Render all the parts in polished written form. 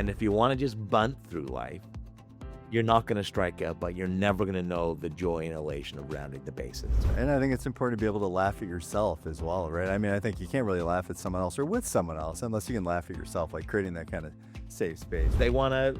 And if you want to just bunt through life, you're not going to strike out, but you're never going to know the joy and elation of rounding the bases. And I think it's important to be able to laugh at yourself as well, right? I mean, I think you can't really laugh at someone else or with someone else unless you can laugh at yourself, like creating that kind of safe space. They want to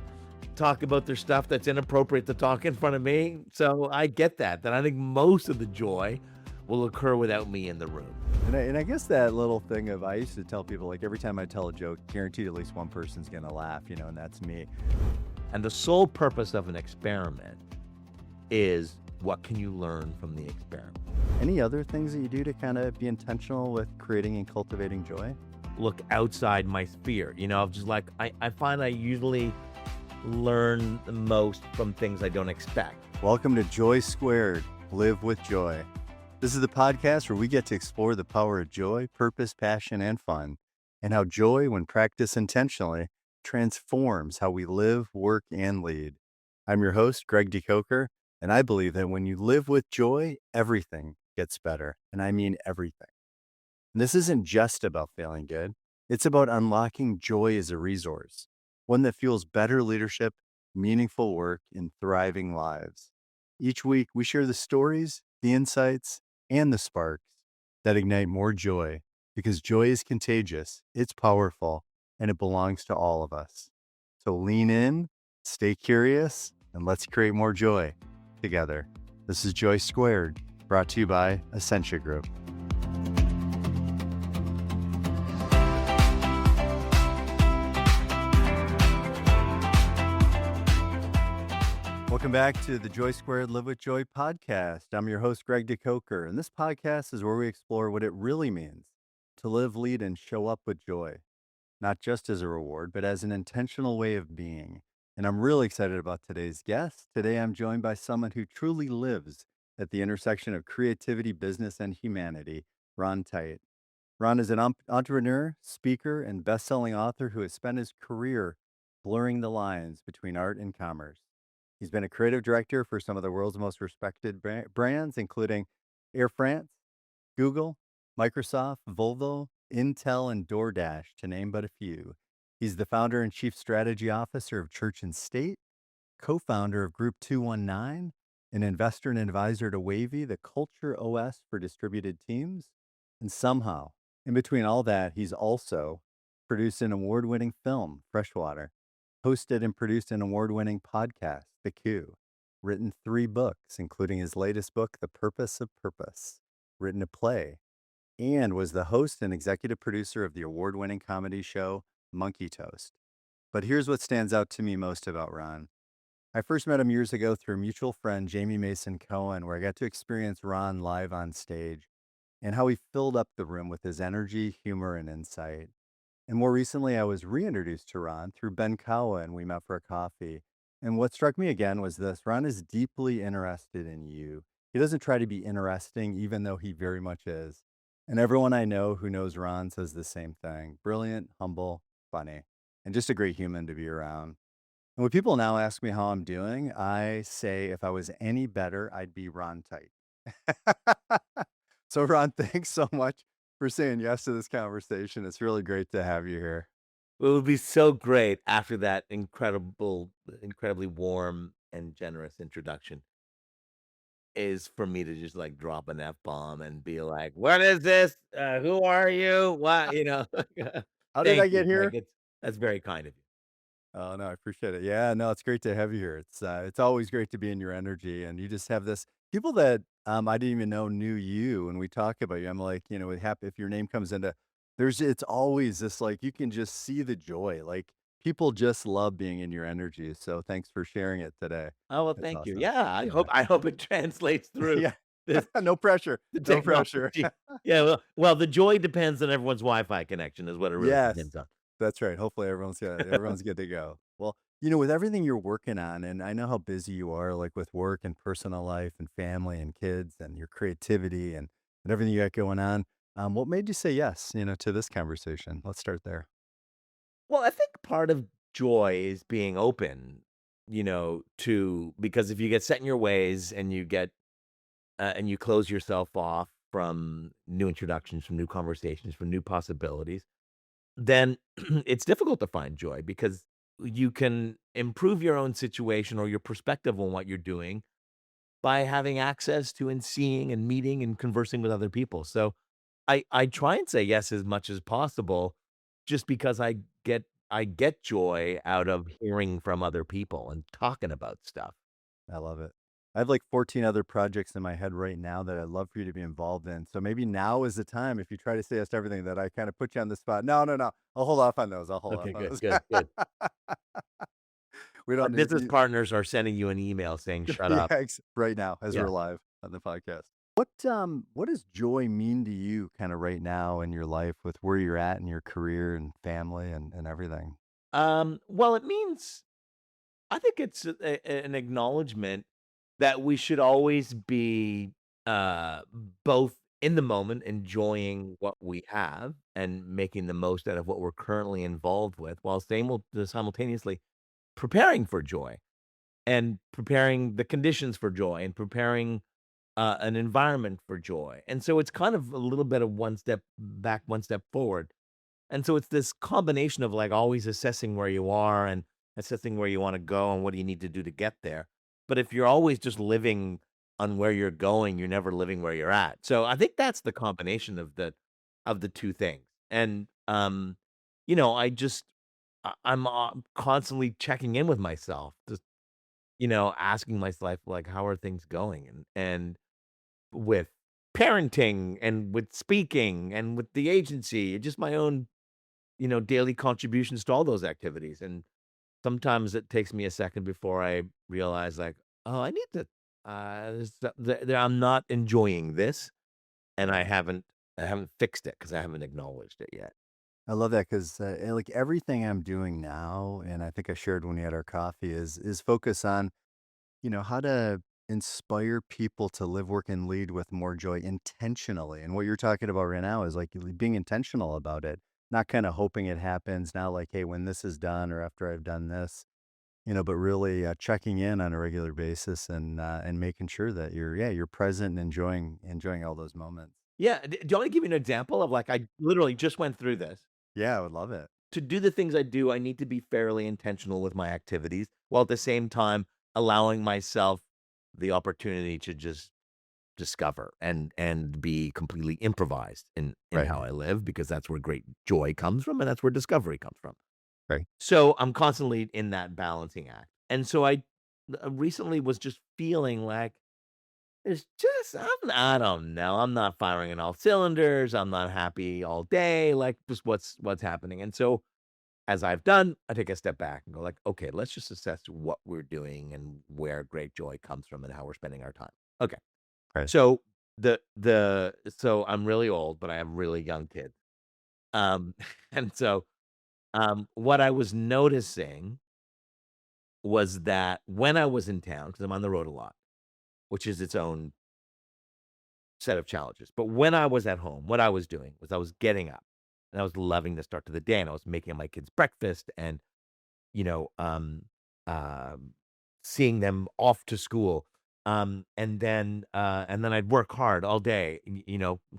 talk about their stuff that's inappropriate to talk in front of me. So I get that. Then I think most of the joy will occur without me in the room. And I guess that little thing of, I used to tell people, like, every time I tell a joke, guaranteed at least one person's going to laugh, and that's me. And the sole purpose of an experiment is, what can you learn from the experiment? Any other things that you do to kind of be intentional with creating and cultivating joy? Look outside my sphere. Just like I find I usually learn the most from things I don't expect. Welcome to JOY², Live with Joy. This is the podcast where we get to explore the power of joy, purpose, passion, and fun, and how joy, when practiced intentionally, transforms how we live, work, and lead. I'm your host, Greg De Koker, and I believe that when you live with joy, everything gets better, and I mean everything. And this isn't just about feeling good. It's about unlocking joy as a resource, one that fuels better leadership, meaningful work, and thriving lives. Each week, we share the stories, the insights, and the sparks that ignite more joy, because joy is contagious, it's powerful, and it belongs to all of us. So lean in, stay curious, and let's create more joy together. This is JOY², brought to you by Essentia Group. Welcome back to the JOY² Live with Joy podcast. I'm your host, Greg De Koker, and this podcast is where we explore what it really means to live, lead, and show up with joy, not just as a reward, but as an intentional way of being. And I'm really excited about today's guest. Today, I'm joined by someone who truly lives at the intersection of creativity, business, and humanity, Ron Tite. Ron is an entrepreneur, speaker, and best-selling author who has spent his career blurring the lines between art and commerce. He's been a creative director for some of the world's most respected brands, including Air France, Google, Microsoft, Volvo, Intel, and DoorDash, to name but a few. He's the founder and chief strategy officer of Church and State, co-founder of Group 219, an investor and advisor to Wavy, the culture OS for distributed teams. And somehow, in between all that, he's also produced an award-winning film, Freshwater, hosted and produced an award-winning podcast, The Q, written 3 books, including his latest book, The Purpose of Purpose, written a play, and was the host and executive producer of the award-winning comedy show, Monkey Toast. But here's what stands out to me most about Ron. I first met him years ago through a mutual friend, Jamie Mason Cohen, where I got to experience Ron live on stage and how he filled up the room with his energy, humor, and insight. And more recently, I was reintroduced to Ron through Ben Kawa, and we met for a coffee. And what struck me again was this: Ron is deeply interested in you. He doesn't try to be interesting, even though he very much is. And everyone I know who knows Ron says the same thing: brilliant, humble, funny, and just a great human to be around. And when people now ask me how I'm doing, I say if I was any better, I'd be Ron Tite. So, Ron, thanks so much for saying yes to this conversation. It's really great to have you here. It would be so great after that incredibly warm and generous introduction is for me to just like drop an F-bomb and be like, what is this? Who are you? What, How did I Thank you, get Greg. here? That's very kind of you. Oh, no, I appreciate it. Yeah, no, it's great to have you here. It's always great to be in your energy, and you just have this people that I didn't even know knew you. When we talk about you, I'm like, happy if your name comes into it's always this, like, you can just see the joy. Like, people just love being in your energy. So thanks for sharing it today. Oh, well, That's thank you. awesome. Yeah, Yeah. I hope it translates through Yeah. this No pressure. the No pressure. technology. Yeah, well, the joy depends on everyone's Wi-Fi connection is what it really Yes, depends on. that's right. Hopefully everyone's good to go. Well, with everything you're working on, and I know how busy you are, like with work and personal life and family and kids and your creativity and everything you got going on, what made you say yes, to this conversation? Let's start there. Well, I think part of joy is being open, to because if you get set in your ways and and you close yourself off from new introductions, from new conversations, from new possibilities, then it's difficult to find joy because you can improve your own situation or your perspective on what you're doing by having access to and seeing and meeting and conversing with other people. So I try and say yes as much as possible just because I get joy out of hearing from other people and talking about stuff. I love it. I have like 14 other projects in my head right now that I'd love for you to be involved in. So maybe now is the time if you try to say yes to everything that I kind of put you on the spot. No, no, no. I'll hold off on those. I'll hold off Okay, on good, those. good, good. We Our don't need business partners are sending you an email saying, "Shut yeah, up." right now as Yeah. we're live on the podcast. What does joy mean to you kind of right now in your life with where you're at in your career and family and everything? Well, it means I think it's an acknowledgement that we should always be uh, both in the moment, enjoying what we have and making the most out of what we're currently involved with, while simultaneously preparing for joy and preparing the conditions for joy and preparing an environment for joy. And so it's kind of a little bit of one step back, one step forward. And so it's this combination of, like, always assessing where you are and assessing where you wanna go and what do you need to do to get there. But if you're always just living on where you're going, you're never living where you're at. So I think that's the combination of the 2 things. And, I just I'm, constantly checking in with myself, just, asking myself, like, "How are things going?" And with parenting and with speaking and with the agency, just my own daily contributions to all those activities. And sometimes it takes me a second before I realize, like, oh, I need to, I'm not enjoying this, and I haven't fixed it because I haven't acknowledged it yet. I love that because like everything I'm doing now, and I think I shared when we had our coffee, is focus on how to inspire people to live, work, and lead with more joy intentionally. And what you're talking about right now is like being intentional about it, not kind of hoping it happens now, like, hey, when this is done or after I've done this, but really checking in on a regular basis and making sure that you're present and enjoying all those moments. Yeah. Do you want to give you an example of, like, I literally just went through this? Yeah, I would love it. To do the things I do, I need to be fairly intentional with my activities, while at the same time allowing myself the opportunity to just discover and be completely improvised in Right. how I live, because that's where great joy comes from and that's where discovery comes from. Right. So I'm constantly in that balancing act. And so I recently was just feeling like it's just I don't know. I'm not firing on all cylinders. I'm not happy all day. Like, just what's happening. And so as I've done, I take a step back and go, like, okay, let's just assess what we're doing and where great joy comes from and how we're spending our time. Okay. Right. So so I'm really old, but I have really young kids. And so what I was noticing was that when I was in town, because I'm on the road a lot, which is its own set of challenges. But when I was at home, what I was doing was I was getting up and I was loving the start to the day, and I was making my kids breakfast and you know, um, seeing them off to school. And then I'd work hard all day,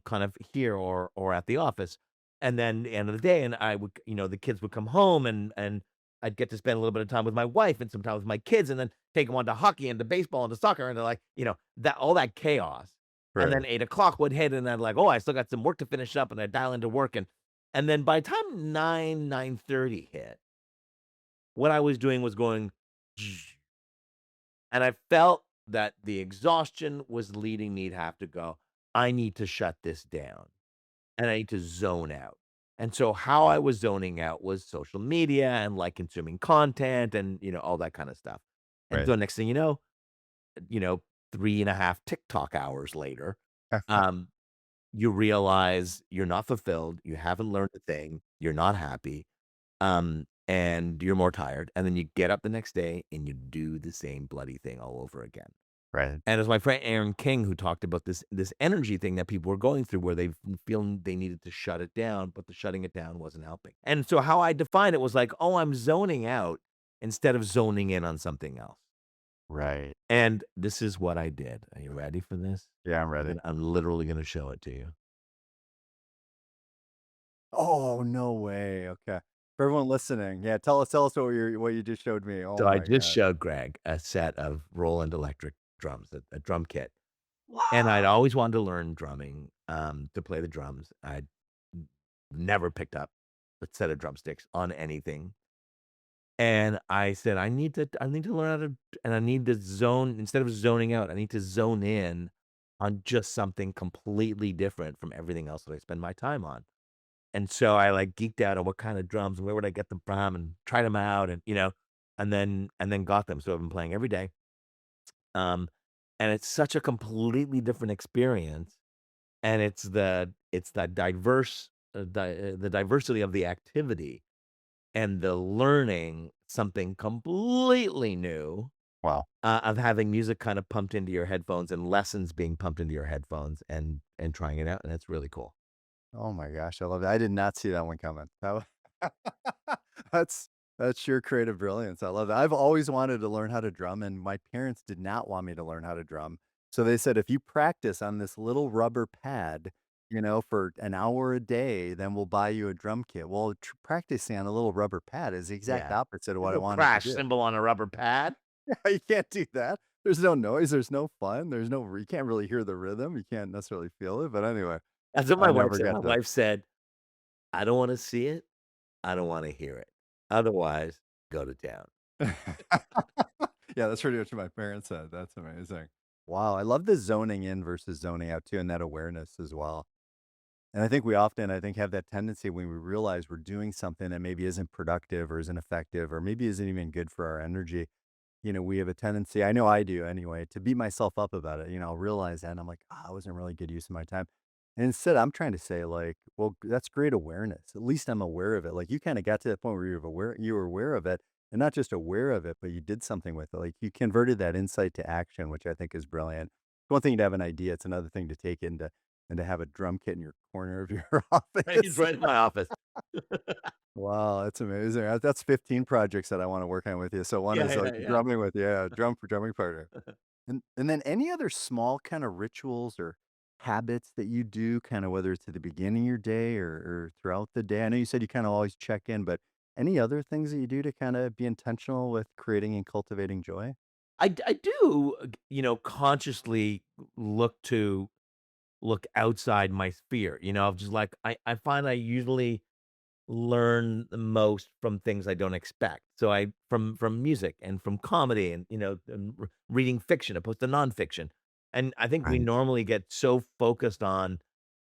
kind of here or at the office. And then the end of the day, and I would, the kids would come home and I'd get to spend a little bit of time with my wife and some time with my kids and then take them on to hockey and to baseball and to soccer and to, like, that all that chaos. And then Right. 8 o'clock would hit and I'd like, oh, I still got some work to finish up, and I'd dial into work. And then by the time 9:30 hit, what I was doing was going, and I felt that the exhaustion was leading me to have to go, I need to shut this down and I need to zone out. And so how I was zoning out was social media and, like, consuming content and, all that kind of stuff. And Right. so next thing you know, 3.5 TikTok hours later, um, you realize you're not fulfilled, you haven't learned a thing, you're not happy, and you're more tired, and then you get up the next day and you do the same bloody thing all over again. Right. And as my friend Aaron King, who talked about this energy thing that people were going through, where they feel they needed to shut it down, but the shutting it down wasn't helping. And so how I defined it was like, oh, I'm zoning out instead of zoning in on something else. Right. And this is what I did. Are you ready for this? Yeah, I'm ready. I'm literally going to show it to you. Oh, no way. Okay. For everyone listening, yeah, tell us what you just showed me. Oh So I my just god. showed Greg a set of Roland electric drums, a drum kit, and I'd Wow. always wanted to learn drumming, to play the drums. I'd n never picked up a set of drumsticks on anything, and I said, I need to learn how to and I need to zone instead of zoning out, I need to zone in on just something completely different from everything else that I spend my time on." And so I, like, geeked out on what kind of drums and where would I get them from and tried them out and, and then got them. So I've been playing every day. Um, and it's such a completely different experience, and it's that the diversity of the activity and the learning something completely new, Wow. of having music kind of pumped into your headphones and lessons being pumped into your headphones and trying it out, and it's really cool. Oh my gosh, I love that. I did not see that one coming. That wa that's that's sheer creative brilliance. I love that. I've always wanted to learn how to drum, and my parents did not want me to learn how to drum. So they said, "If you practice on this little rubber pad, for an hour a day, then we'll buy you a drum kit." Well, practicing on a little rubber pad is the exact Yeah. opposite of There's what I no wanted to crash do. cymbal on a rubber pad. You can't do that. There's no noise, there's no fun, you can't really hear the rhythm, you can't necessarily feel it, but anyway, That's what I my wife never said. got My to. wife said, "I don't wanna see it. I don't wanna hear it. Otherwise, go to town." Yeah, that's pretty much what my parents said. That's amazing. Wow, I love the zoning in versus zoning out too, and that awareness as well. And I think we often, have that tendency when we realize we're doing something that maybe isn't productive or isn't effective or maybe isn't even good for our energy. We have a tendency, I know I do anyway, to beat myself up about it. I'll realize that and I'm like, I wasn't really good use of my time. And instead, I'm trying to say, like, well, that's great awareness. At least I'm aware of it. Like, you kind of got to the point where you were aware of it, and not just aware of it, but you did something with it. Like, you converted that insight to action, which I think is brilliant. It's one thing to have an idea; it's another thing to take into and to have a drum kit in your corner of your Right, he's office. right in my office. Wow, that's amazing. That's 15 projects that I wanna work on with you. So one Yeah, is, like, yeah, yeah. drumming with yeah, drumming partner. And then any other small kinda rituals or habits that you do, kinda whether it's at the beginning of your day or throughout the day? I know you said you kinda always check in, but any other things that you do to kinda be intentional with creating and cultivating joy? I do, consciously look to look outside my sphere, just like I find I usually learn the most from things I don't expect. So I from music and from comedy and, and reading fiction opposed to nonfiction. And I think we Right. normally get so focused on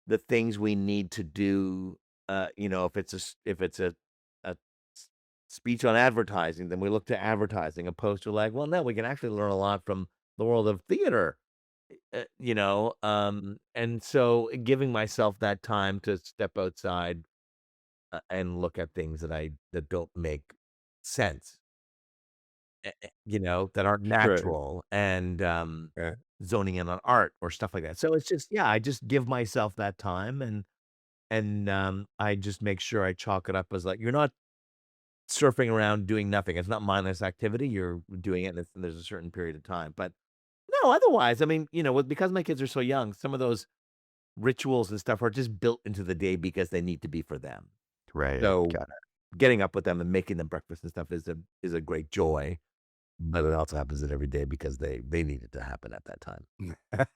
the things we need to do, if if it's a s speech on advertising, then we look to advertising opposed to like, well, no, we can actually learn a lot from the world of theater, and so giving myself that time to step outside, and look at things that don't make sense, that aren't Sure. natural and, Right. zoning in on art or stuff like that. So it's just yeah, I just give myself that time and I just make sure I chalk it up as like, you're not surfing around doing nothing. It's not mindless activity. You're doing it, and there's a certain period of time. But no, otherwise, I mean, because my kids are so young, some of those rituals and stuff are just built into the day because they need to be for them. Right. So Got getting up with them and making them breakfast and stuff is a great joy. But it also happens that every day because they need it to happen at that time. it.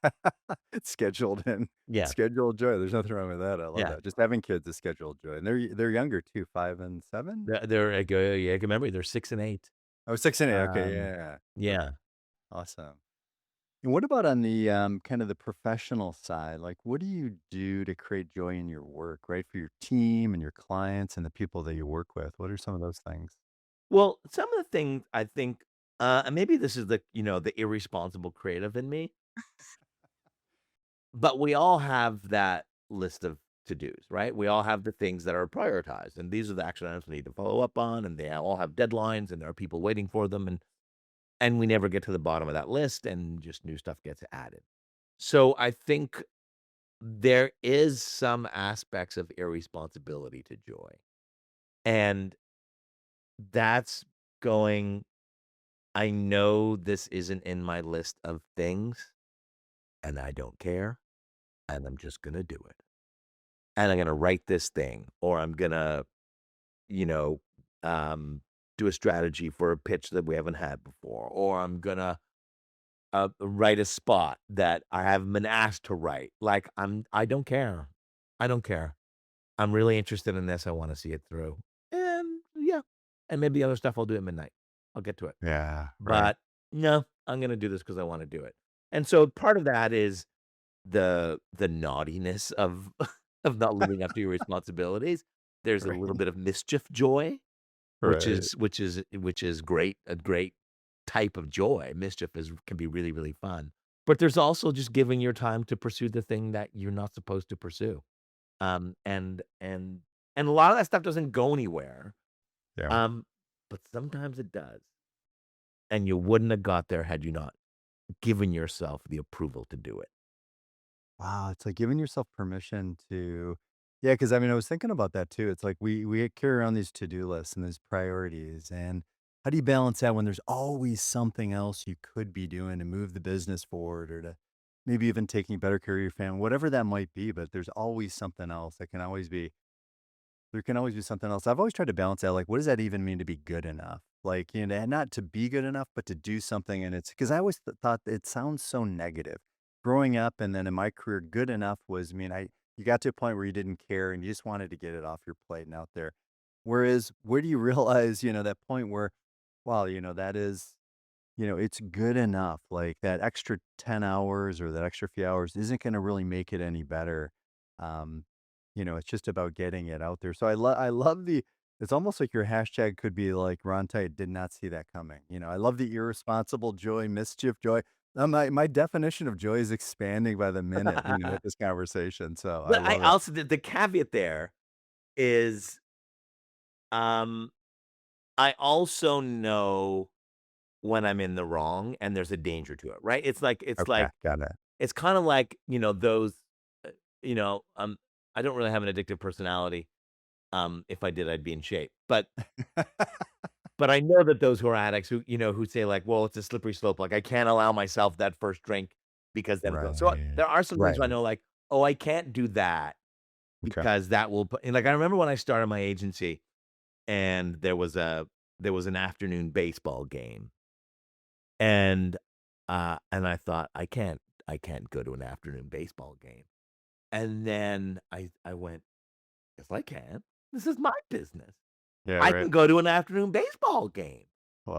It's scheduled in. Yeah, Scheduled joy. There's nothing wrong with that. I love yeah. that. Just having kids is scheduled joy. And they're younger too, 5 and 7? They're a good yeah, good memory. They're 6 and 8. Oh, 6 and 8. Okay, Um, yeah. yeah. Awesome. And what about on the, kind of the professional side? Like, what do you do to create joy in your work, right? For your team and your clients and the people that you work with? What are some of those things? Well, some of the things I think, and maybe this is the irresponsible creative in me, but we all have that list of to-dos, right? We all have the things that are prioritized, and these are the action items we need to follow up on, and they all have deadlines, and there are people waiting for them, and we never get to the bottom of that list, and just new stuff gets added. So I think there is some aspects of irresponsibility to joy, and that's going, I know this isn't in my list of things, and I don't care, and I'm just gonna do it. And I'm gonna write this thing, or I'm gonna you know, um, do a strategy for a pitch that we haven't had before, or I'm gonna write a spot that I haven't been asked to write. Like, I don't care. I don't care. I'm really interested in this. I want to see it through. And yeah, and maybe other stuff I'll do at midnight. I'll get to it. Yeah, right. But no, I'm gonna do this because I want to do it. And so part of that is the naughtiness of of not living up to your responsibilities. There's a Right. little bit of mischief joy, Right. which is great, a great type of joy. Mischief is can be really, really fun. But there's also just giving your time to pursue the thing that you're not supposed to pursue. Um, and and and a lot of that stuff doesn't go anywhere. Yeah. Um, but sometimes it does. And you wouldn't have got there had you not given yourself the approval to do it. Wow, it's like giving yourself permission to yeah, because I mean, I was thinking about that too. It's like we carry around these to-do lists and these priorities, and how do you balance that when there's always something else you could be doing to move the business forward or to maybe even taking better care of your family, whatever that might be, but there's always something else that can always be there can always be something else. I've always tried to balance out, like, what does that even mean to be good enough? Like, not to be good enough, but to do something. And it's because I always thought it sounds so negative. Growing up and then in my career, good enough was, I mean, you got to a point where you didn't care and you just wanted to get it off your plate and out there. Whereas, where do you realize, that point where, wow, that is it's good enough, like, that extra 10 hours or that extra few hours isn't gonna really make it any better. Um, it's just about getting it out there. So I love the it's almost like your hashtag could be like, "Ron Tite did not see that coming." I love the irresponsible joy, mischief joy. My definition of joy is expanding by the minute, with this conversation, so I But I love it. also the caveat there is, um, I also know when I'm in the wrong and there's a danger to it, right? Okay, got it. It's kinda like, those, uh, you know, um, I don't really have an addictive personality. If I did, I'd be in shape. But I know that those who are addicts who say like, "Well, it's a slippery slope, like, I can't allow myself that first drink because then it's" so Right. there are some things I Right. know like, "Oh, I can't do that Okay. because that will put" and, like, I remember when I started my agency and there was an afternoon baseball game, and I thought, I can't go to an afternoon baseball game." And then I went, "Yes, I can. This is my business. Yeah, I right. can go to an afternoon baseball game."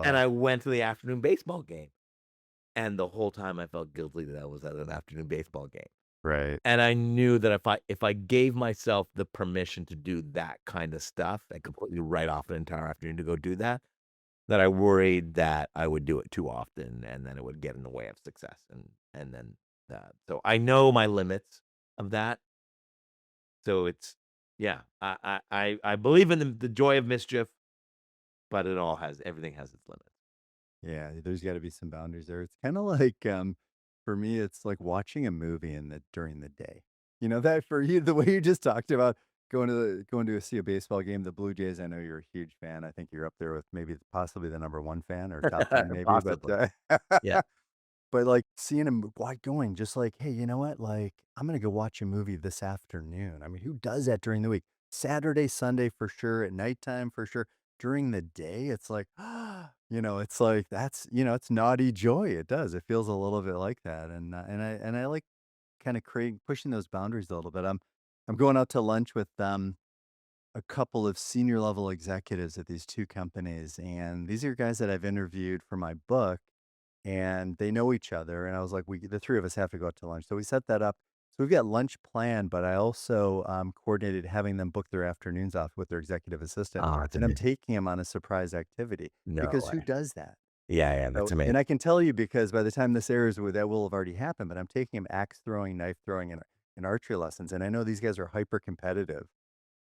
And Wow. I went to the afternoon baseball game, and the whole time I felt guilty that I was at an afternoon baseball game. Right. And I knew that if I gave myself the permission to do that kinda stuff, I completely write off an entire afternoon to go do that, that I worried that I would do it too often, and then it would get in the way of success, and then, so I know my limits of that, so it's yeah, I believe in the joy of mischief, but everything has its limits. Yeah, there's gotta be some boundaries there. It's kinda like, for me, it's like watching a movie during the day. That for you, the way you just talked about going to see a baseball game, the Blue Jays, I know you're a huge fan. I think you're up there with maybe possibly the number 1 fan or top 10 maybe, but, Possibly. Yeah. but, like, seeing him why going just like, "Hey, you know what? Like, I'm gonna go watch a movie this afternoon." I mean, who does that during the week? Saturday, Sunday for sure, at nighttime for sure. During the day, it's like, it's like that's it's naughty joy. It does. It feels a little bit like that, and I like kinda creating pushing those boundaries a little bit. I'm going out to lunch with, a couple of senior level executives at these 2 companies, and these are guys that I've interviewed for my book, and they know each other, and I was like, "We the 3 of us have to go out to lunch." So we set that up. So we've got lunch planned, but I also, coordinated having them book their afternoons off with their executive assistant, Oh, it's and I'm amazing. taking them on a surprise activity No because who way. does that? Yeah, yeah, that's So amazing. and I can tell you because by the time this airs, that will have already happened, but I'm taking him axe throwing, knife throwing, and archery lessons, and I know these guys are hyper competitive.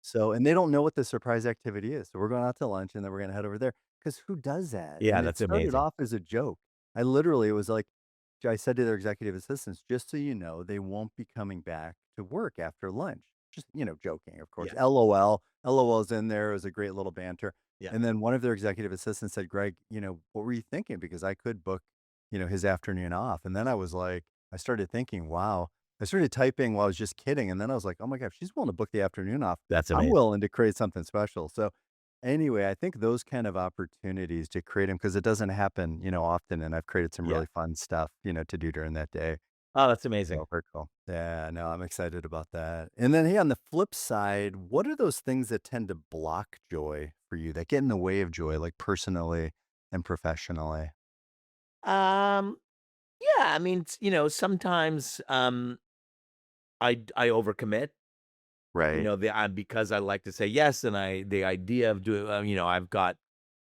So and they don't know what the surprise activity is, so we're going out to lunch, and then we're gonna head over there. Because who does that? Yeah, And it that's started amazing. off as a joke. I literally it was like I said to their executive assistants, "Just so you know, they won't be coming back to work after lunch." Just, joking, of course. Yeah, LOL. LOL's in there. It was a great little banter. yeah. And then one of their executive assistants said, "Greg, what were you thinking? Because I could book, his afternoon off." And then I was like, I started thinking, wow. I started typing while I was just kidding. And then I was like, oh my gosh, she's willing to book the afternoon off. That's I'm amazing. willing to create something special. So Anyway, I think those kind of opportunities to create them because it doesn't happen, often, and I've created some Yeah. really fun stuff, to do during that day. Oh, that's So amazing. very cool. Yeah, no, I'm excited about that. And then, hey, on the flip side, what are those things that tend to block joy for you that get in the way of joy, like personally and professionally? Um, yeah, I mean, sometimes, I overcommit, Right. because I like to say yes, and the idea of doing, I've got,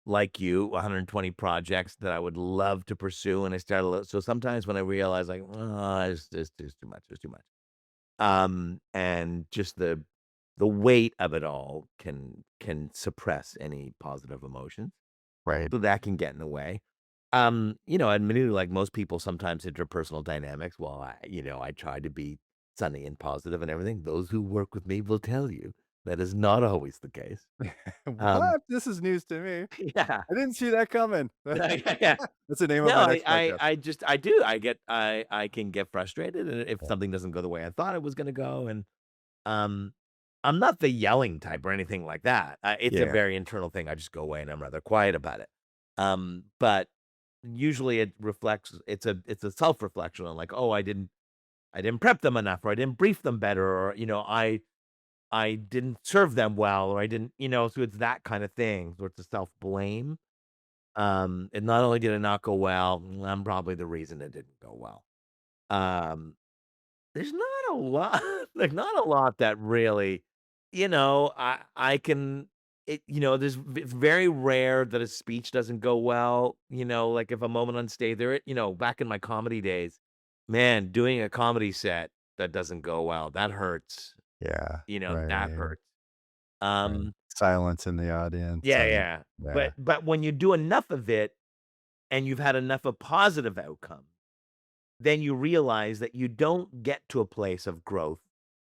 like you, 120 projects that I would love to pursue, and I start a little so sometimes when I realize, like, "Oh, it's too much, it's too much." And just the weight of it all can suppress any positive emotions, Right. so that can get in the way. Admittedly, like most people, sometimes interpersonal dynamics, while I try to be sunny and positive and everything, those who work with me will tell you that is not always the case. Um, What? This is news to me. yeah. I didn't see that coming. Yeah, yeah. That's the name of No, my I next I podcast. I just I do. I can get frustrated, and if Yeah. something doesn't go the way I thought it was gonna go, and, um, I'm not the yelling type or anything like that. It's a Yeah. very internal thing. I just go away and I'm rather quiet about it. But usually it reflects it's a self-reflection on like, "Oh, I didn't prep them enough, or I didn't brief them better, or, I didn't serve them well, or I didn't," so it's that kind of thing. So it's a self-blame. And not only did it not go well, I'm probably the reason it didn't go well. Um, there's not a lot there's not a lot that really, I can it's very rare that a speech doesn't go well, like if a moment on stage back in my comedy days, man, doing a comedy set that doesn't go well, that hurts, Yeah. that Right. hurts. Right. Um, Silence in the audience yeah, and yeah. yeah. But when you do enough of it and you've had enough of positive outcomes, then you realize that you don't get to a place of growth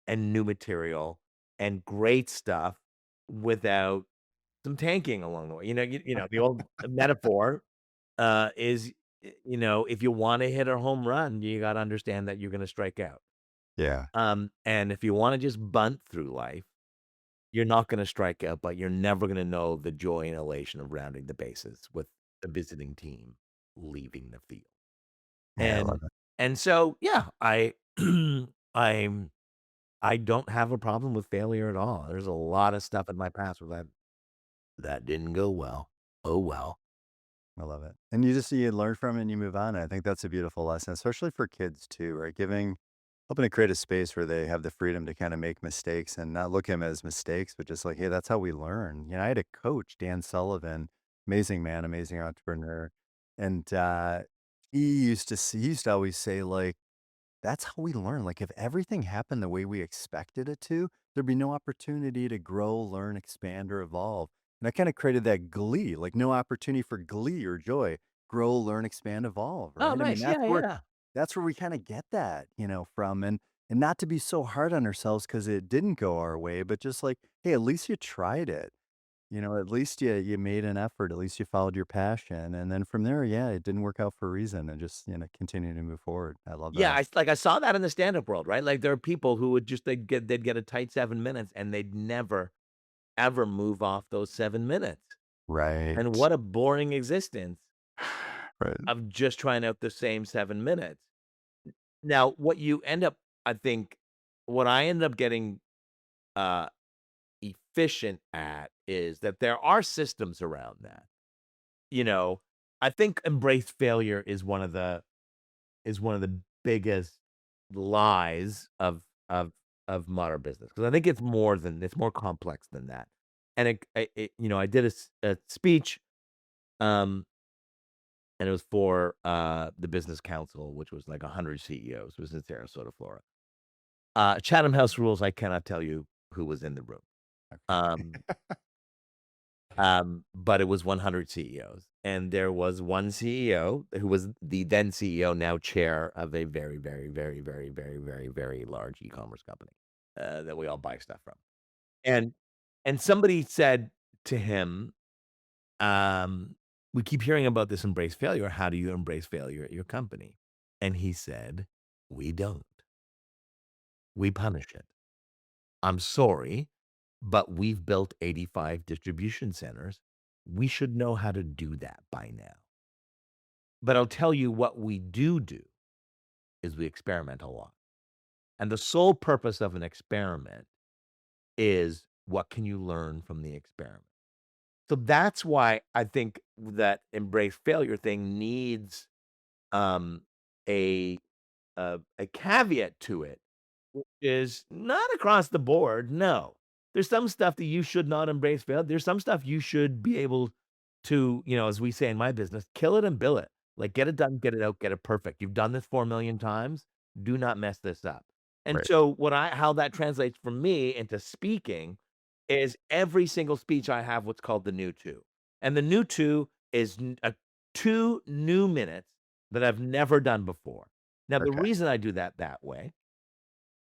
and new material and great stuff without some tanking along the way. The old metaphor is, if you want to hit a home run, you got to understand that you're going to strike out. Yeah. And if you want to just bunt through life, you're not going to strike out, but you're never going to know the joy and elation of rounding the bases with the visiting team leaving the field. Yeah, I And love it. and so, yeah, I'm I don't have a problem with failure at all. There's a lot of stuff in my past where that didn't go well. Oh, well. I love it. And you learn from it and you move on. I think that's a beautiful lesson, especially for kids too, right? Helping to create a space where they have the freedom to kind of make mistakes and not look at them as mistakes, but just like, hey, that's how we learn. I had a coach, Dan Sullivan, amazing man, amazing entrepreneur. And he used to always say, like, that's how we learn. Like, if everything happened the way we expected it to, there'd be no opportunity to grow, learn, expand, or evolve. And I kind of created that glee, like no opportunity for glee or joy. Grow, learn, expand, evolve, Oh, right? I mean, nice. Yeah, yeah. that's where we kind of get that, from and not to be so hard on ourselves because it didn't go our way, but just like, hey, at least you tried it. At least you made an effort, at least you followed your passion. And then from there, yeah, it didn't work out for a reason and just, continue to move forward. I love Yeah, that. I saw that in the stand-up world, right? Like, there are people who would just they'd get a tight 7 minutes, and they'd never, ever move off those 7 minutes. And Right. what a boring existence Right. of just trying out the same 7 minutes. Now, I think what I end up getting, uh, efficient at is that there are systems around that. You know, I think embrace failure is one of the biggest lies of modern business, because I think it's more complex than that. And I did a speech, um, and it was for, the business council, which was like 100 CEOs. It was in Sarasota, Florida. Chatham House rules, I cannot tell you who was in the room. Um, but it was 100 CEOs, and there was one CEO who was the then CEO, now chair of a very, very, very, very, very, very, very large e-commerce company, that we all buy stuff from. And somebody said to him, "We keep hearing about this embrace failure. How do you embrace failure at your company?" And he said, "We don't. We punish it. I'm sorry, but we've built 85 distribution centers. We should know how to do that by now. But I'll tell you what we do is we experiment a lot. And the sole purpose of an experiment is what can you learn from the experiment? So that's why I think that embrace failure thing needs um, a a caveat to it, which is not across the board. No, there's some stuff that you should not embrace failure. There's some stuff you should be able to, as we say in my business, kill it and bill it. Like get it done, get it out, get it perfect. You've done this 4 million times. Do not mess this up. And Right. so how that translates for me into speaking is every single speech I have what's called the new two. And the new two is 2 new minutes that I've never done before. Now, the Okay. reason I do that way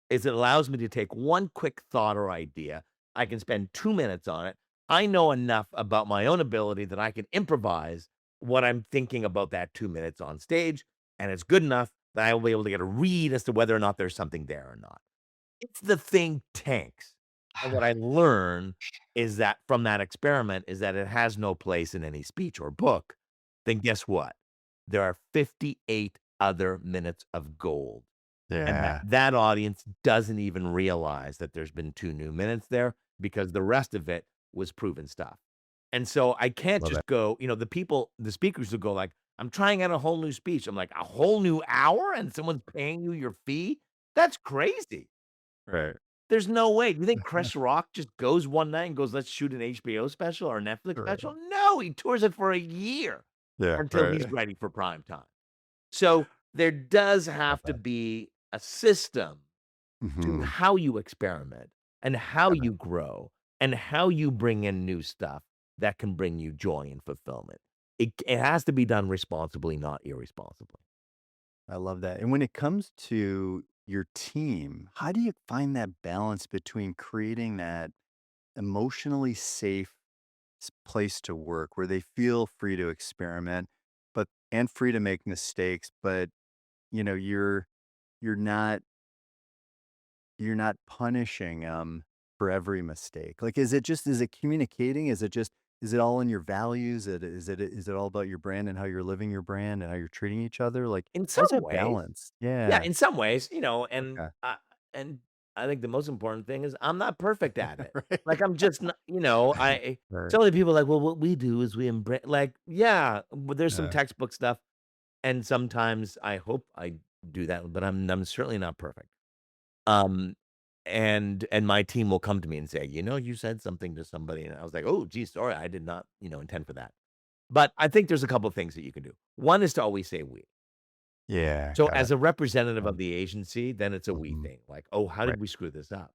is it allows me to take one quick thought or idea. I can spend 2 minutes on it. I know enough about my own ability that I can improvise what I'm thinking about that 2 minutes on stage, and it's good enough that I will be able to get a read as to whether or not there's something there or not. If the thing tanks, and what I learn is that from that experiment is that it has no place in any speech or book, then guess what? There are 58 other minutes of gold, and that Yeah. that audience doesn't even realize that there's been 2 new minutes there because the rest of it was proven stuff. And so I can't Love it. just go, the speakers will go like, "I'm trying out a whole new speech." I'm like, "A whole new hour and someone's paying you your fee? That's crazy." Right. There's no way. Do you think Chris Rock just goes one night and goes, "Let's shoot an HBO special or a Netflix Right. special?" No, he tours it for a year Yeah. until he's Right. ready for prime time. So, there does Love have to that. be a system to Mhm. how you experiment and how Got it. you grow and how you bring in new stuff that can bring you joy and fulfillment. It has to be done responsibly, not irresponsibly. I love that. And when it comes to your team, how do you find that balance between creating that emotionally safe place to work where they feel free to experiment, but and free to make mistakes, but you're not punishing them for every mistake. Like, is it communicating? Is it all in your values? Is it all about your brand and how you're living your brand and how you're treating each other? Like, In how's some that ways. balance? Yeah, Yeah. in some ways, Okay. and I think the most important thing is I'm not perfect at it. Like, Right. I'm just not Right. so many people are like, "Well, what we do is we embrace." Like, yeah, but there's some Yeah. textbook stuff, and sometimes I hope I do that, but I'm certainly not perfect. Um, and my team will come to me and say, You said something to somebody," and I was like, "Oh, geez, sorry, I did not, intend for that." But I think there's a couple of things that you can do. One is to always say "we." Yeah. So Got it. as a representative of Um, the agency, then it's a we mhm. thing, like, "Oh, how Right. did we screw this up?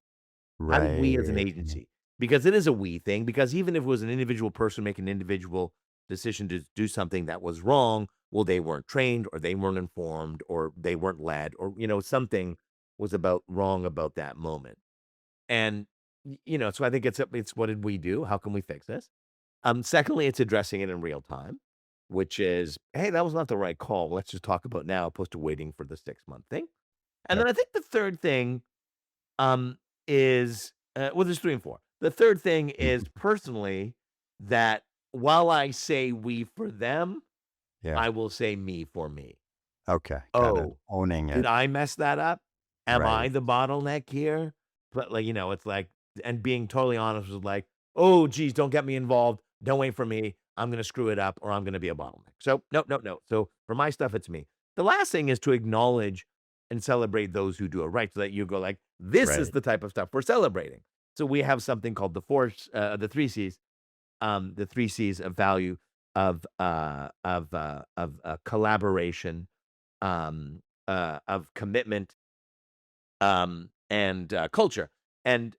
How did we as an Right. agency?" Because it is a we thing, because even if it was an individual person making an individual decision to do something that was wrong, well, they weren't trained or they weren't informed or they weren't led or, something was about wrong about that moment. And, so I think it's what did we do? How can we fix this? Secondly, it's addressing it in real time, which is, "Hey, that was not the right call. Let's just talk about now opposed to waiting for the 6-month thing." And Yep. then I think the third thing, is, well, there's 3 and 4. The third thing is Mhm. personally that while I say "we" for them, Yeah. I will say "me" for me. Okay. Got it. "Oh, Owning did it. I mess that up? Am I Right. the bottleneck here?" But, like, it's like and being totally honest with, like, "Oh, geez, don't get me involved. Don't wait for me. I'm gonna screw it up or I'm gonna be a bottleneck." So, no, no, no. So, for my stuff, it's me. The last thing is to acknowledge and celebrate those who do it right so that you go like, "This is Right. the type of stuff we're celebrating." So, we have something called the 3 Cs, the 3 Cs of value, collaboration, of commitment, and culture. And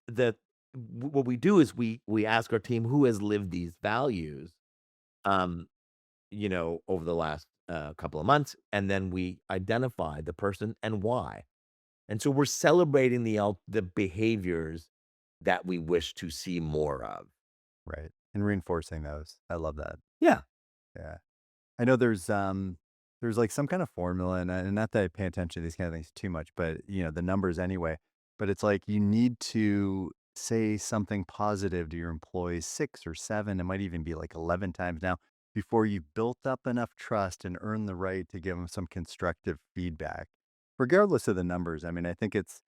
what we do is we ask our team who has lived these values, um, over the last couple of months, and then we identify the person and why. And so we're celebrating the behaviors that we wish to see more of. Right. And reinforcing those. I love that. Yeah. Yeah. I know there's like some kind of formula and not that I pay attention to these kind of things too much, but the numbers anyway. But it's like you need to say something positive to your employees 6 or 7, it might even be like 11 times now before you've built up enough trust and earned the right to give them some constructive feedback, regardless of the numbers. I mean, I think it's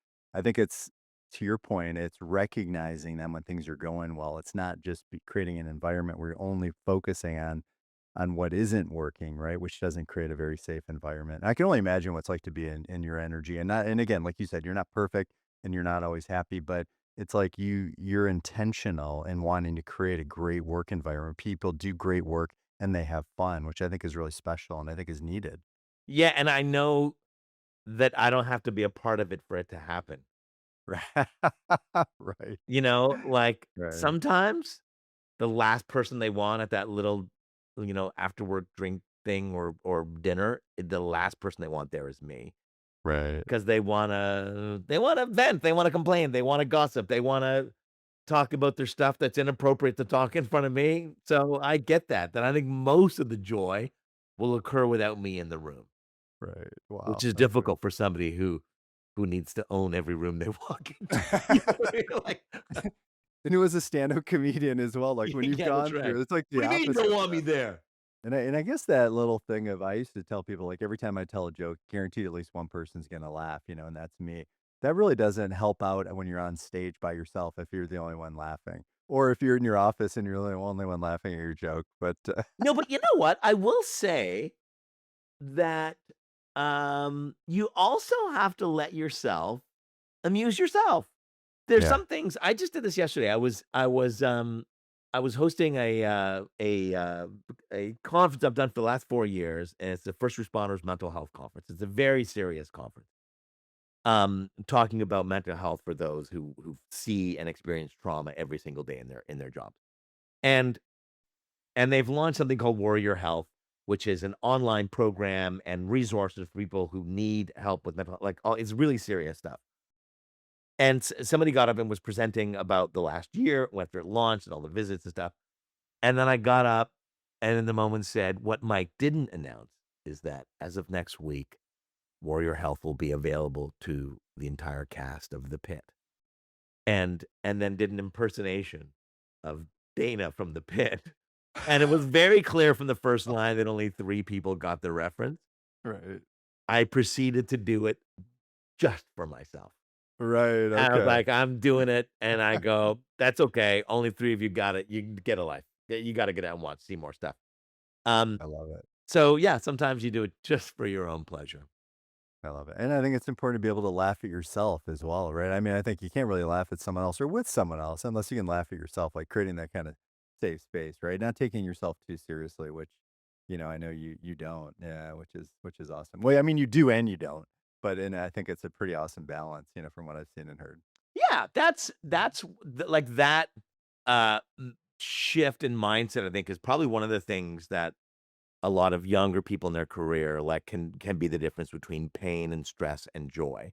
to your point, it's recognizing them when things are going well. It's not just creating an environment where you're only focusing on what isn't working, right? Which doesn't create a very safe environment. I can only imagine what it's like to be in your energy and not, and again, like you said, you're not perfect and you're not always happy, but it's like you're intentional in wanting to create a great work environment. People do great work and they have fun, which I think is really special and I think is needed. Yeah, and I know that I don't have to be a part of it for it to happen. Right. Right. Like, Right. sometimes the last person they want at that little, after work drink thing or dinner, the last person they want there is me, Right. because they wanna vent, they wanna complain, they wanna gossip, they wanna talk about their stuff that's inappropriate to talk in front of me, so I get that I think most of the joy will occur without me in the room, Right. which Wow. is That's really difficult for somebody who needs to own every room they walk into. You know what I mean? Like, And who was a stand-up comedian as well, like, when you've yeah, that's gone right. through it's like "What the do you mean you don't opposite for want me them. there?" And I guess that little thing of I used to tell people, like, every time I tell a joke, guaranteed at least one person's gonna laugh, and that's me. That really doesn't help out when you're on stage by yourself if you're the only one laughing, or if you're in your office and you're the only one laughing at your joke, but, No, but you know what? I will say that, you also have to let yourself amuse yourself. There's Yeah. some things I just did this yesterday. I was hosting a conference I've done for the last 4 years, and it's the First Responders Mental Health Conference. It's a very serious conference, talking about mental health for those who see and experience trauma every single day in their jobs. And and they've launched something called Warrior Health, which is an online program and resources for people who need help with mental like, oh, it's really serious stuff. And somebody got up and was presenting about the last year, after it launched and all the visits and stuff. And then I got up and in the moment said, what Mike didn't announce is that as of next week, Warrior Health will be available to the entire cast of The Pit. And then did an impersonation of Dana from The Pit. And it was very clear from the first line that only 3 people got the reference. Right. I proceeded to do it just for myself. Right, I was okay. like, "I'm doing it," and I go, "That's okay, only 3 of you got it, you get a life. You gotta get out and watch, see more stuff." Um, I love it. so, yeah, sometimes you do it just for your own pleasure. I love it, and I think it's important to be able to laugh at yourself as well, right? I mean, I think you can't really laugh at someone else or with someone else unless you can laugh at yourself, like creating that kinda safe space, right? Not taking yourself too seriously, which, I know you don't, yeah, which is awesome. Well, I mean, you do and you don't, but and I think it's a pretty awesome balance, from what I've seen and heard. Yeah, that's like, that, shift in mindset, I think, is probably one of the things that a lot of younger people in their career, like, can be the difference between pain and stress and joy.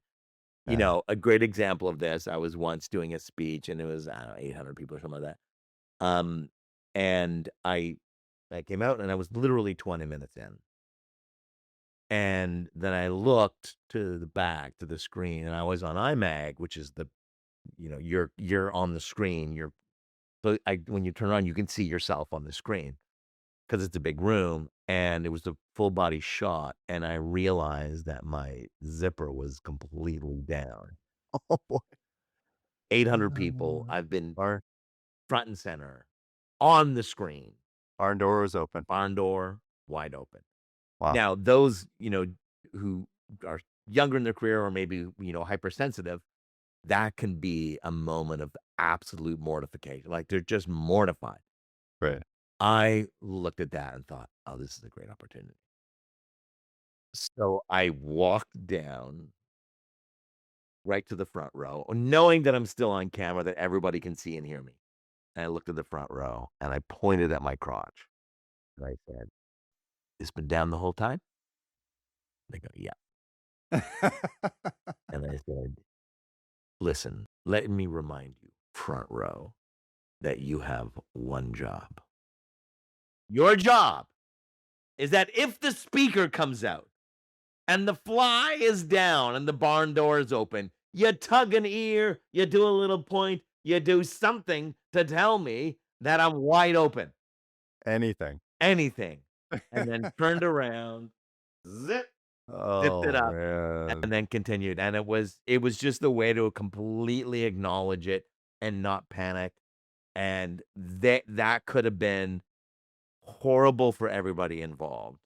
Yeah. A great example of this, I was once doing a speech, and it was, I don't know, 800 people or something like that. And I came out, and I was literally 20 minutes in. And then I looked to the back, to the screen, and I was on iMag, which is you're on the screen, when you turn on, you can see yourself on the screen because it's a big room, and it was a full body shot, and I realized that my zipper was completely down. Oh, boy. 800 people, I've been Bar front and center, on the screen, barn door was open. barn door wide open. Wow. Now those, who are younger in their career or maybe, hypersensitive, that can be a moment of absolute mortification, like, they're just mortified. Right. I looked at that and thought, "Oh, this is a great opportunity." So I walked down right to the front row, knowing that I'm still on camera, that everybody can see and hear me. And I looked at the front row and I pointed at my crotch and I said, "It's been down the whole time?" They go, "Yeah." And I said, "Listen, let me remind you, front row, that you have one job. Your job is that if the speaker comes out and the fly is down and the barn door is open, you tug an ear, you do a little point, You do something to tell me that I'm wide open. Anything. Anything. And then turned around, zip, zipped it Oh, up, and man. then continued, and it was just the way to completely acknowledge it and not panic, and that could have been horrible for everybody involved,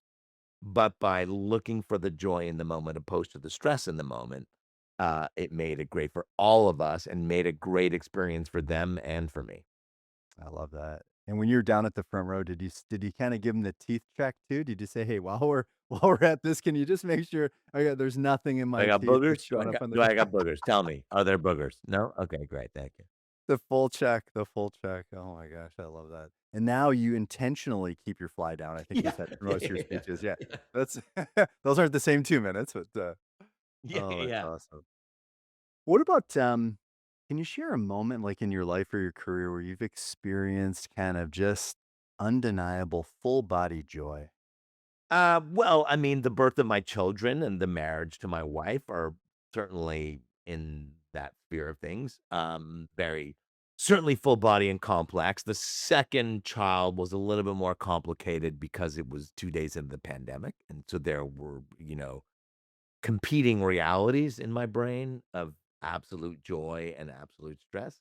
but by looking for the joy in the moment opposed to the stress in the moment, it made it great for all of us and made a great experience for them and for me. I love that. And when you're down at the front row, did you kinda give give 'em the teeth check too? Did you say, "Hey, while we're while we're at this, can you just make sure there's nothing in Do I my got teeth boogers? that's showing up on Do the" I got boogers? Tell me, are there boogers? No? Okay, great, thank you. The full check, the full check. Oh my gosh, I love that. And now you intentionally keep your fly down, I think you Yeah. said in Yeah, most of your yeah, speeches, yeah. yeah. That's those aren't the same 2 minutes, but, Yeah, oh, that's yeah. awesome. What about, can you share a moment, like, in your life or your career where you've experienced kind of just undeniable full body joy? Well, I mean, the birth of my children and the marriage to my wife are certainly in that sphere of things. Very certainly full body and complex. The second child was a little bit more complicated because it was 2 days into the pandemic. And so there were, competing realities in my brain of absolute joy and absolute stress.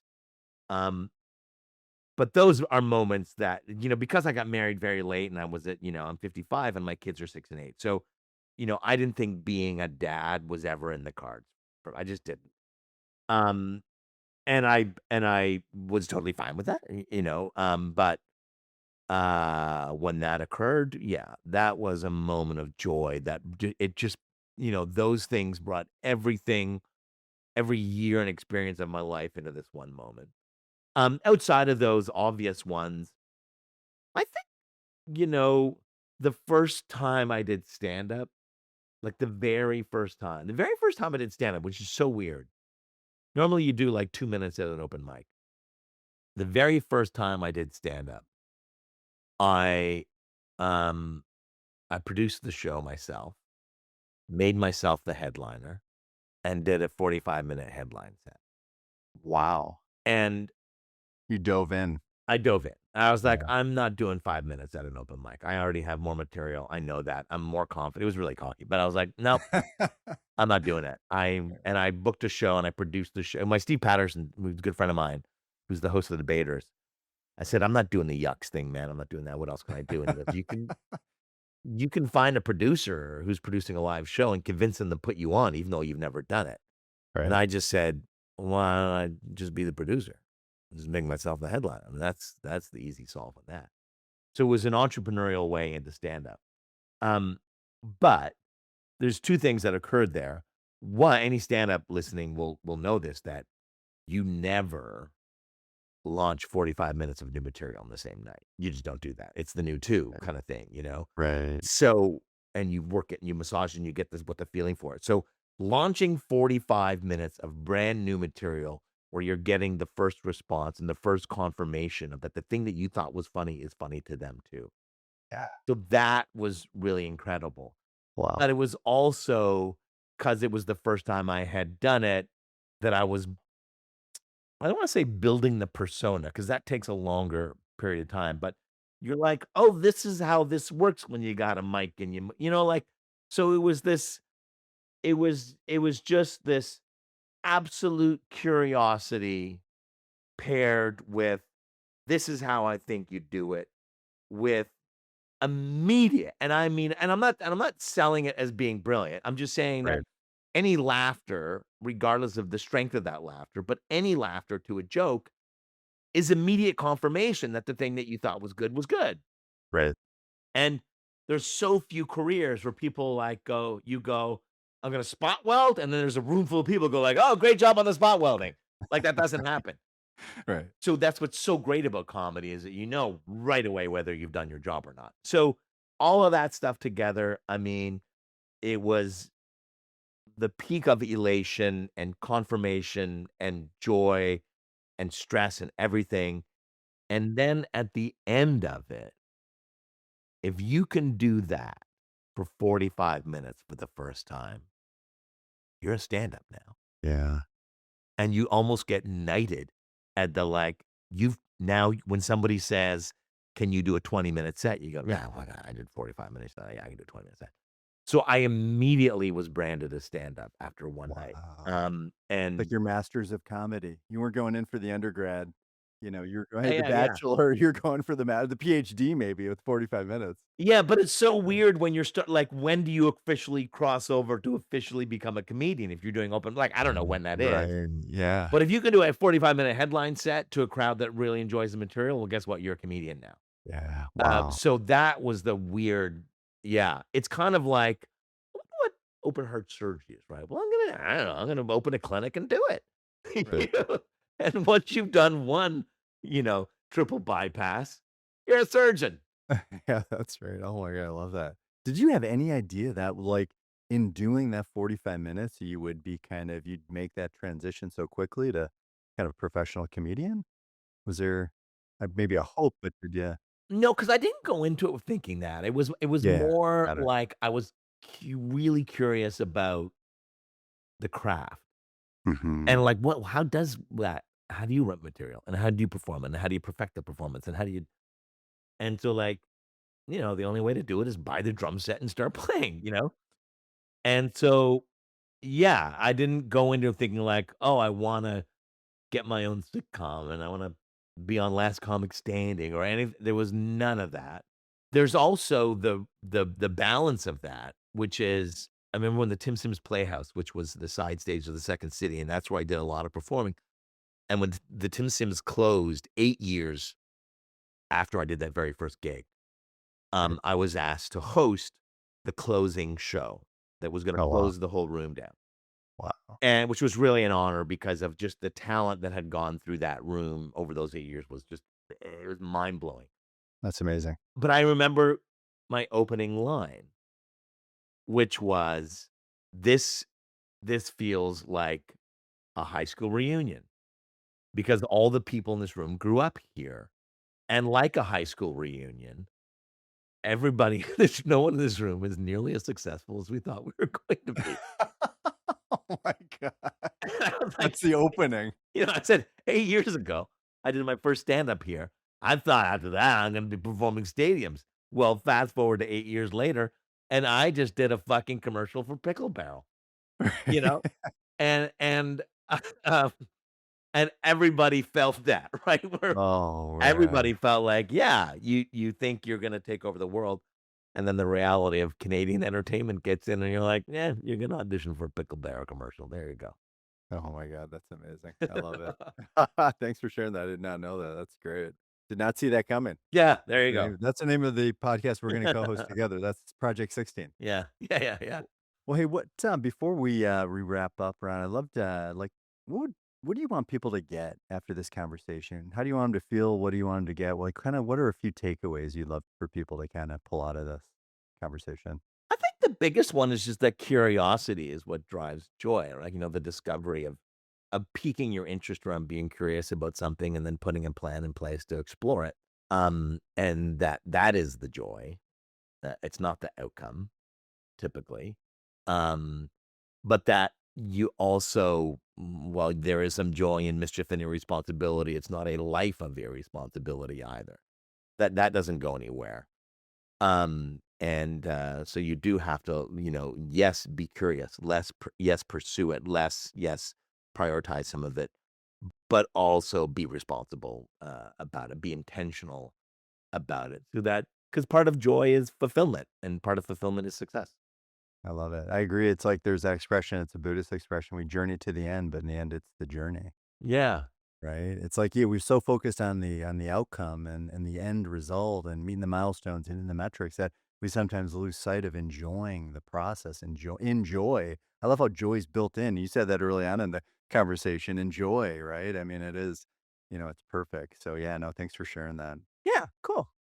Um, but those are moments that, because I got married very late and I was I'm 55 and my kids are 6 and 8. So, I didn't think being a dad was ever in the cards. I just didn't. Um, and I was totally fine with that, but when that occurred, yeah, that was a moment of joy that it just, those things brought everything, every year and experience of my life into this one moment. Outside of those obvious ones, I think You know, the first time I did stand-up, like, the very first time I did stand-up, which is so weird. Normally, you do, like, 2 minutes at an open mic. The very first time I did stand-up, I, um, I produced the show myself, made myself the headliner, and did a 45-minute headline set. Wow. And You dove in. I dove in. I was like, Yeah. "I'm not doing 5 minutes at an open mic. I already have more material. I know that. I'm more confident." It was really cocky, but I was like, "Nope. I'm not doing it. I booked a show and I produced the show. My Steve Patterson, who's a good friend of mine, who's the host of the Debaters, I said, "I'm not doing the yucks thing, man. I'm not doing that. What else can I do?" And he goes, "You can find a producer who's producing a live show and convince them to put you on, even though you've never done it." And Right. I just said, "Why don't I just be the producer? Just make myself the headliner." I mean, that's the easy solve on that. So it was an entrepreneurial way into stand up. Um, but there's 2 things that occurred there. One, any stand-up listening will know this, that you never launch 45 minutes of new material on the same night. You just don't do that. It's the new 2 Right. kinda thing, you know? Right. So and you work it and you massage it and you get this what the feeling for it. So launching 45 minutes of brand new material where you're getting the first response and the first confirmation of that the thing that you thought was funny is funny to them too. Yeah. So that was really incredible. Wow. But it was also because it was the first time I had done it that I don't wanna say building the persona because that takes a longer period of time, but you're like, "Oh, this is how this works when you got a mic and like." So it was just this absolute curiosity paired with, "This is how I think you do it," with immediate and I mean and I'm not selling it as being brilliant. I'm just saying that Right. any laughter, regardless of the strength of that laughter, but any laughter to a joke is immediate confirmation that the thing that you thought was good was good. Right. And there's so few careers where people like go, "I'm gonna spot weld," and then there's a room full of people go like, "Oh, great job on the spot welding." Like that doesn't happen. Right. So that's what's so great about comedy is that you know right away whether you've done your job or not. So all of that stuff together, I mean, it was the peak of elation and confirmation and joy and stress and everything. And then at the end of it, if you can do that for 45 minutes for the first time, you're a stand up now. Yeah. And you almost get knighted. And the like, you've now when somebody says, "Can you do a 20-minute set?" You go, "Yeah, well, I did 45 minutes. Yeah, I can do a 20-minute set." So I immediately was branded as stand-up after one night. Wow. Like And your masters of comedy. You weren't going in for the undergrad, you're yeah, going the yeah, yeah. bachelor, you're going for the PhD maybe with 45 minutes. Yeah, but it's so weird when you're like, when do you officially cross over to officially become a comedian if you're doing open I don't know when that is. Right, yeah. But if you can do a 45-minute headline set to a crowd that really enjoys the material, well, guess what? You're a comedian now. Yeah, wow. So that was the weird yeah, it's kind of like, I wonder what open heart surgery is, right? Well, I don't know, I'm gonna open a clinic and do it. Right. You know? And once you've done one, triple bypass, you're a surgeon. Yeah, that's right. Oh my god, I love that. Did you have any idea that, like, in doing that 45 minutes, you would be you'd make that transition so quickly to kind of professional comedian? Was there, maybe a hope, but did you? No, because I didn't go into it with thinking that. It was Yeah, more got it. like I was really curious about the craft Mhm. and like what how does that how do you rent material and how do you perform and how do you perfect the performance and how do you and so like, the only way to do it is buy the drum set and start playing. And so yeah, I didn't go into it thinking like, "Oh, I wanna get my own sitcom and I wanna be on Last Comic Standing," or anything. There was none of that. There's also the balance of that, which is I remember when the Tim Sims Playhouse, which was the side stage of the Second City, and that's where I did a lot of performing, and when the Tim Sims closed 8 years after I did that very first gig, Right. I was asked to host the closing show that was gonna Oh, wow. close the whole room down, Wow. and which was really an honor because of just the talent that had gone through that room over those 8 years was just it was mind-blowing. That's amazing. But I remember my opening line, which was, "This this feels like a high school reunion because all the people in this room grew up here, and like a high school reunion, everybody there's no one in this room is nearly as successful as we thought we were going to be." Oh my god. And I was like, That's the opening. I said, 8 years ago, I did my first stand-up here. I thought after that, I'm gonna be performing stadiums. Well, fast forward to 8 years later, and I just did a fucking commercial for Pickle Barrel, you know? And, um, and everybody felt that, right? Where Oh, everybody man. felt like, yeah, you think you're gonna take over the world, and then the reality of Canadian entertainment gets in, and you're like, "Yeah, you're gonna audition for a Pickle Barrel commercial. There you go." Oh my god, that's amazing. I love it. Thanks for sharing that. I did not know that. That's great. Did not see that coming. Yeah, there you go. That's the name of the podcast we're gonna co-host together. That's Project 16. Yeah. Yeah, yeah, yeah. Well, hey, before we wrap up, Ron, I'd love to, what do you want people to get after this conversation? How do you want them to feel? What do you want them to get? Like, kinda what are a few takeaways you'd love for people to kinda pull out of this conversation? I think the biggest one is just that curiosity is what drives joy, right? The discovery of piquing your interest around being curious about something and then putting a plan in place to explore it. And that is the joy. It's not the outcome typically. Um, but that you also, while there is some joy in mischief and irresponsibility, it's not a life of irresponsibility either. That doesn't go anywhere. So you do have to, yes, be curious, yes, pursue it, less, yes, prioritize some of it, but also be responsible about it, be intentional about it. So that because part of joy is fulfillment, and part of fulfillment is success. I love it. I agree. It's like there's that expression, it's a Buddhist expression, we journey to the end, but in the end, it's the journey. Yeah, Right? It's like, yeah, we're so focused on the outcome and the end result and meeting the milestones, hitting the metrics that we sometimes lose sight of enjoying the process, enjoy. I love how joy's built in. You said that early on in the conversation, enjoy, right? I mean, it is, it's perfect. So yeah, no, thanks for sharing that. yeah, cool.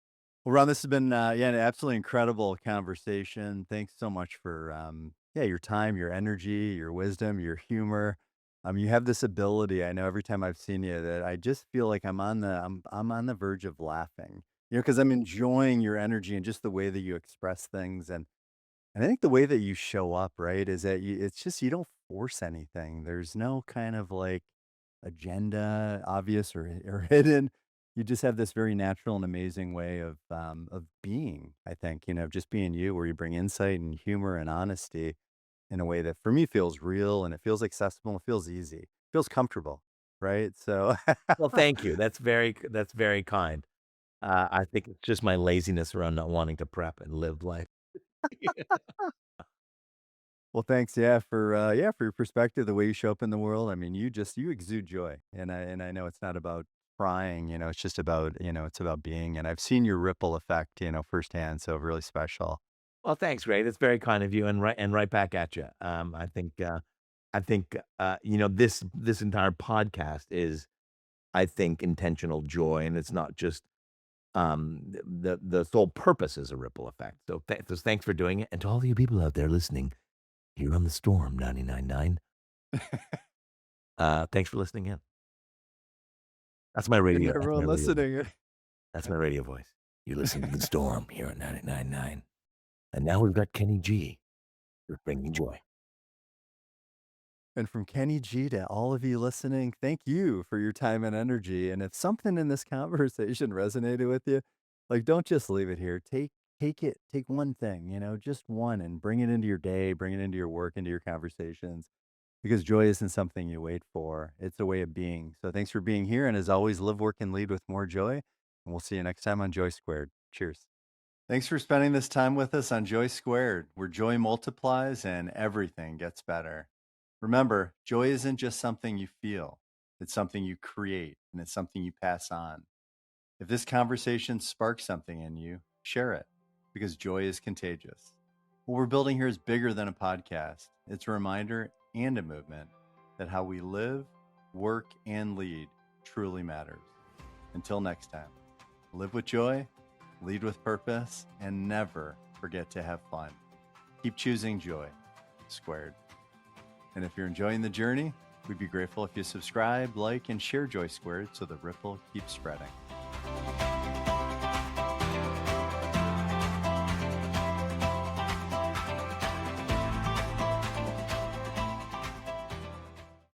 Well, Ron, this has been, yeah, an absolutely incredible conversation. Thanks so much for, yeah, your time, your energy, your wisdom, your humor. You have this ability. I know every time I've seen you that I just feel like I'm on the verge of laughing. Because I'm enjoying your energy and just the way that you express things, and I think the way that you show up, right, is that it's just you don't force anything. There's no kind of like agenda, obvious or hidden. You just have this very natural and amazing way of being, I think, just being you, where you bring insight and humor and honesty in a way that for me feels real and it feels accessible. It feels easy, feels comfortable, right? So, Well, thank you. That's very kind. I think it's just my laziness around not wanting to prep and live life. well, thanks, yeah, for your perspective, the way you show up in the world. I mean, you exude joy, and I know it's not about trying, it's just about it's about being. And I've seen your ripple effect, firsthand. So really special. Well, thanks, Ray. That's very kind of you, and right back at you. I think this entire podcast is, I think, intentional joy, and it's not just the sole purpose is a ripple effect. So thanks for doing it, and to all of you people out there listening here on the Storm 99.9, thanks for listening in. That's my And radio. That's my everyone radio. listening. That's my radio voice. You listen to the Storm here at 99.9, and now we've got Kenny G. Who's bringing joy. And from Kenny G to all of you listening, thank you for your time and energy. And if something in this conversation resonated with you, like don't just leave it here. Take one thing, just one, and bring it into your day, bring it into your work, into your conversations. Because joy isn't something you wait for. It's a way of being. So thanks for being here. And as always, live, work, and lead with more joy. And we'll see you next time on Joy Squared. Cheers. Thanks for spending this time with us on Joy Squared, where joy multiplies and everything gets better. Remember, joy isn't just something you feel, it's something you create and it's something you pass on. If this conversation sparks something in you, share it because joy is contagious. What we're building here is bigger than a podcast. It's a reminder and a movement that how we live, work, and lead truly matters. Until next time, live with joy, lead with purpose, and never forget to have fun. Keep choosing joy squared. And if you're enjoying the journey, we'd be grateful if you subscribe, like, and share Joy Squared so the ripple keeps spreading.